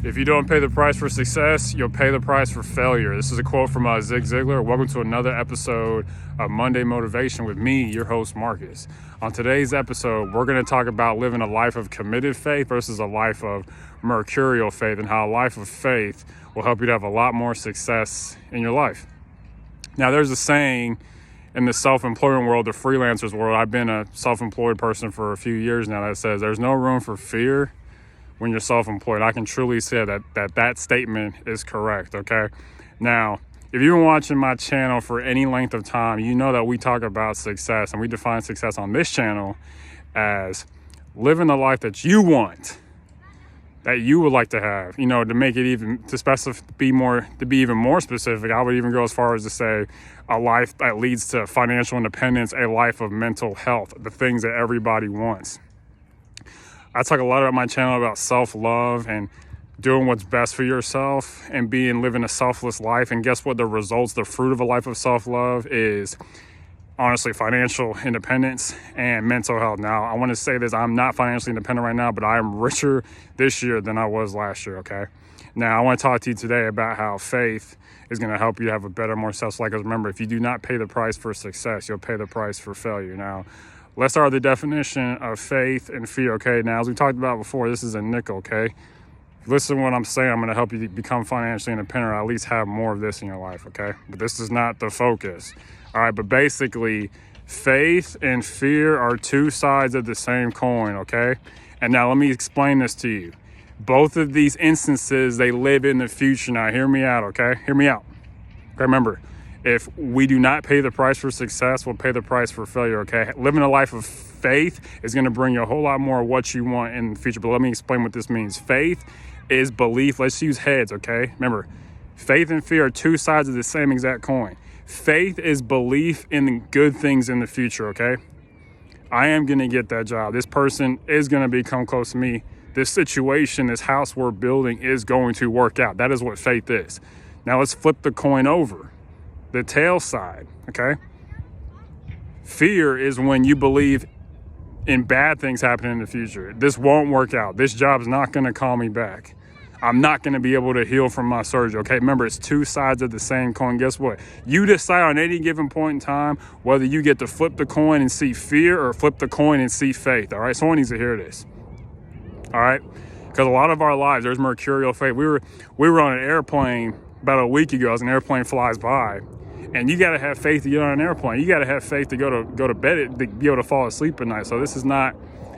If you don't pay the price for success, you'll pay the price for failure. This is a quote from Zig Ziglar. Welcome to another episode of Monday Motivation with me, your host, Marcus. On today's episode, we're going to talk about living a life of committed faith versus a life of mercurial faith, and how a life of faith will help you to have a lot more success in your life. Now, there's a saying in the self-employment world, the freelancers world. I've been a self-employed person for a few years now that says there's no room for fear when you're self-employed. I can truly say that statement is correct, okay? Now, if you've been watching my channel for any length of time, you know that we talk about success, and we define success on this channel as living the life that you want, that you would like to have. You know, to make it even, to be even more specific, I would even go as far as to say a life that leads to financial independence, a life of mental health, the things that everybody wants. I talk a lot about my channel about self-love and doing what's best for yourself and living a selfless life. And guess what? The fruit of a life of self-love is honestly financial independence and mental health. Now, I want to say this, I'm not financially independent right now, but I am richer this year than I was last year, okay? Now, I want to talk to you today about how faith is going to help you have a better, more successful life. Because remember, if you do not pay the price for success, you'll pay the price for failure. Now, let's start with the definition of faith and fear, okay? Now, as we talked about before, this is a nickel, okay? Listen to what I'm saying. I'm going to help you become financially independent, or at least have more of this in your life, okay? But this is not the focus. All right, but basically, faith and fear are two sides of the same coin, okay? And now let me explain this to you. Both of these instances, they live in the future. Now, hear me out, okay? Hear me out. Okay, remember, if we do not pay the price for success, we'll pay the price for failure, okay? Living a life of faith is going to bring you a whole lot more of what you want in the future. But let me explain what this means. Faith is belief. Let's use heads, okay? Remember, faith and fear are two sides of the same exact coin. Faith is belief in the good things in the future, okay? I am going to get that job. This person is going to become close to me. This situation, this house we're building is going to work out. That is what faith is. Now let's flip the coin over. The tail side, okay? Fear is when you believe in bad things happening in the future. This won't work out. This job's not going to call me back. I'm not going to be able to heal from my surgery, okay? Remember, it's two sides of the same coin. Guess what? You decide on any given point in time whether you get to flip the coin and see fear or flip the coin and see faith, all right? Someone needs to hear this, all right? Because a lot of our lives, there's mercurial faith. We were on an airplane about a week ago as an airplane flies by. And you got to have faith to get on an airplane. You got to have faith to go to bed, to be able to fall asleep at night. So this is not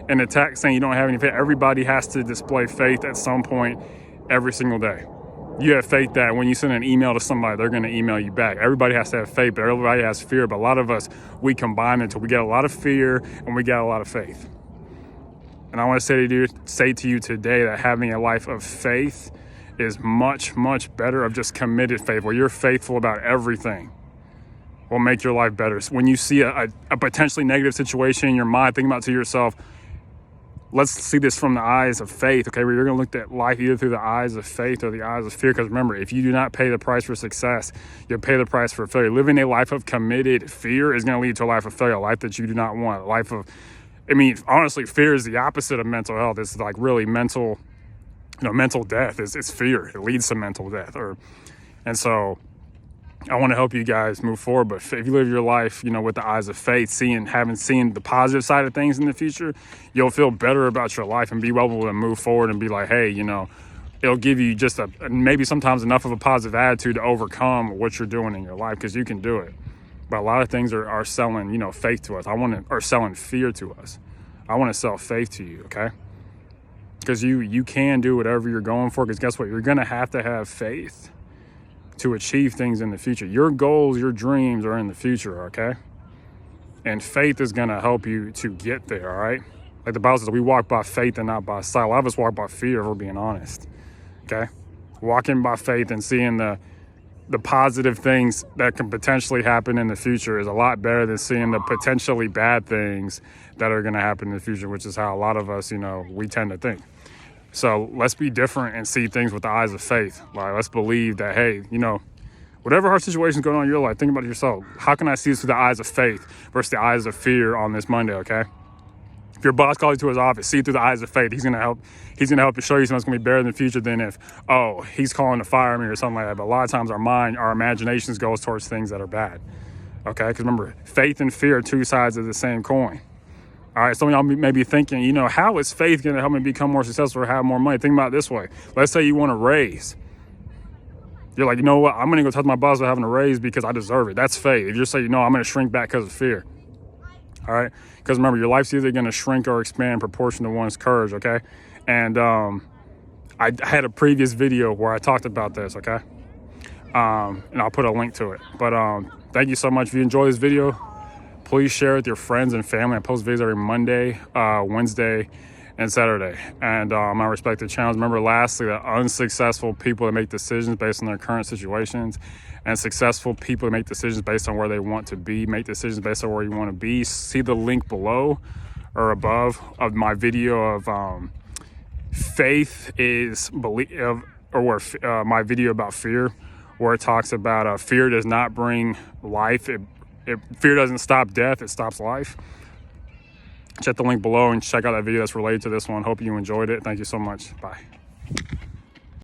an attack saying you don't have any faith. Everybody has to display faith at some point every single day. You have faith that when you send an email to somebody, they're going to email you back. Everybody has to have faith, but everybody has fear. But a lot of us, we combine it. So we get a lot of fear and we get a lot of faith. And I want to say to you today that having a life of faith is much, much better of just committed faith, where you're faithful about everything. Will make your life better. So when you see a potentially negative situation in your mind, think about to yourself, let's see this from the eyes of faith, okay? Where you're going to look at life either through the eyes of faith or the eyes of fear. Because remember, if you do not pay the price for success, you'll pay the price for failure. Living a life of committed fear is going to lead to a life of failure, a life that you do not want. Honestly, fear is the opposite of mental health. It's like really mental death. It's fear. It leads to mental death. And so I want to help you guys move forward, but if you live your life, with the eyes of faith, having seen the positive side of things in the future, you'll feel better about your life and be able to move forward and be like, hey, it'll give you just maybe sometimes enough of a positive attitude to overcome what you're doing in your life, because you can do it. But a lot of things are selling, faith to us. Or selling fear to us. I want to sell faith to you, okay? Because you can do whatever you're going for, because guess what? You're going to have faith to achieve things in the future. Your goals, your dreams are in the future, okay? And faith is going to help you to get there, all right? Like the Bible says, we walk by faith and not by sight. A lot of us walk by fear, if we're being honest, okay? Walking by faith and seeing the positive things that can potentially happen in the future is a lot better than seeing the potentially bad things that are going to happen in the future, which is how a lot of us, we tend to think. So let's be different and see things with the eyes of faith. Like, let's believe that, hey, whatever hard situation is going on in your life, think about yourself. How can I see this through the eyes of faith versus the eyes of fear on this Monday, okay? If your boss calls you to his office, see through the eyes of faith. He's gonna help you show you something that's gonna be better in the future than if, oh, he's calling to fire me or something like that. But a lot of times our imaginations goes towards things that are bad. Okay, because remember, faith and fear are two sides of the same coin. All right, some of y'all may be thinking, you know, how is faith gonna help me become more successful or have more money? Think about it this way. Let's say you want a raise. You're like, you know what? I'm gonna go talk to my boss about having a raise because I deserve it. That's faith. If you're saying, no, I'm gonna shrink back because of fear. All right, because remember, your life's either gonna shrink or expand in proportion to one's courage. Okay, and I had a previous video where I talked about this. Okay, and I'll put a link to it. But thank you so much. If you enjoy this video, please share it with your friends and family. I post videos every Monday, Wednesday, and Saturday. And I respect the challenge. Remember, lastly, that unsuccessful people that make decisions based on their current situations, and successful people that make decisions based on where they want to be, make decisions based on where you want to be. See the link below or above of my video of faith is belief, or where my video about fear, where it talks about fear does not bring life. Fear doesn't stop death, it stops life. Check the link below and check out that video that's related to this one. Hope you enjoyed it. Thank you so much. Bye.